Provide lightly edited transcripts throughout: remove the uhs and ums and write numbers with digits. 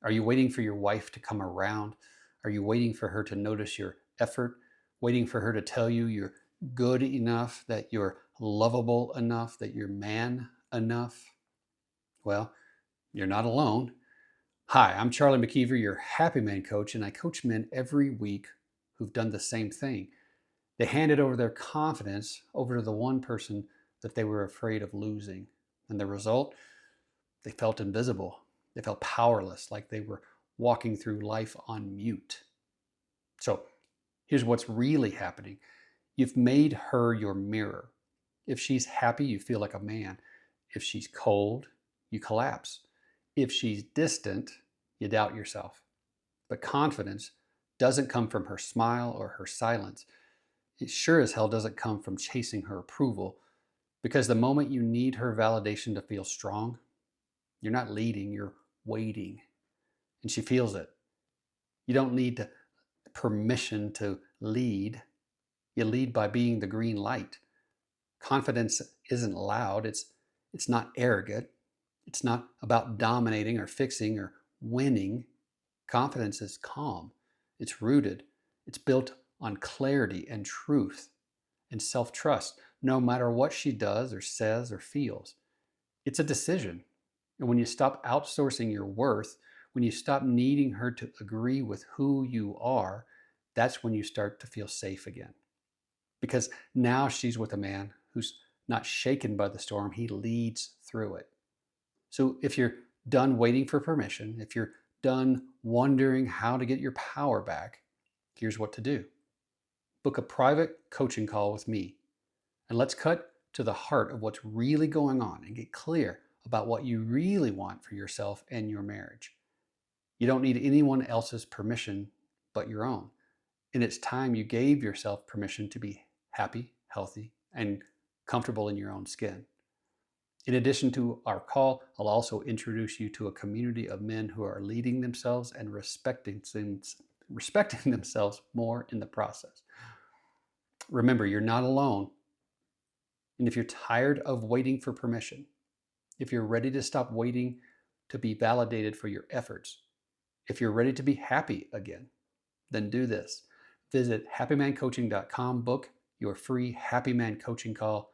Are you waiting for your wife to come around? Are you waiting for her to notice your effort? Waiting for her to tell you you're good enough, that you're lovable enough, that you're man enough? Well, you're not alone. Hi, I'm Charlie McKeever, your happy man coach, and I coach men every week who've done the same thing. They handed over their confidence over to the one person that they were afraid of losing. And the result, they felt invisible. They felt powerless, like they were walking through life on mute. So here's what's really happening. You've made her your mirror. If she's happy, you feel like a man. If she's cold, you collapse. If she's distant, you doubt yourself. But confidence doesn't come from her smile or her silence. It sure as hell doesn't come from chasing her approval, because the moment you need her validation to feel strong, you're not leading, you're waiting. And she feels it. You don't need permission to lead. You lead by being the green light. Confidence isn't loud. It's not arrogant. It's not about dominating or fixing or winning. Confidence is calm. It's rooted. It's built on clarity and truth and self-trust, no matter what she does or says or feels. It's a decision. And when you stop outsourcing your worth, when you stop needing her to agree with who you are, that's when you start to feel safe again. Because now she's with a man who's not shaken by the storm, he leads through it. So if you're done waiting for permission, if you're done wondering how to get your power back, here's what to do. Book a private coaching call with me, and let's cut to the heart of what's really going on and get clear about what you really want for yourself and your marriage. You don't need anyone else's permission but your own. And it's time you gave yourself permission to be happy, healthy, and comfortable in your own skin. In addition to our call, I'll also introduce you to a community of men who are leading themselves and respecting themselves more in the process. Remember, you're not alone. And if you're tired of waiting for permission, if you're ready to stop waiting to be validated for your efforts, if you're ready to be happy again, then do this. Visit happymancoaching.com, book your free Happy Man coaching call,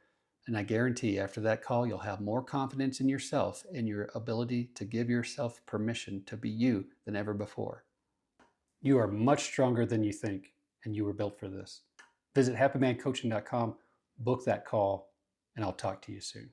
and I guarantee after that call, you'll have more confidence in yourself and your ability to give yourself permission to be you than ever before. You are much stronger than you think, and you were built for this. Visit happymancoaching.com, book that call, and I'll talk to you soon.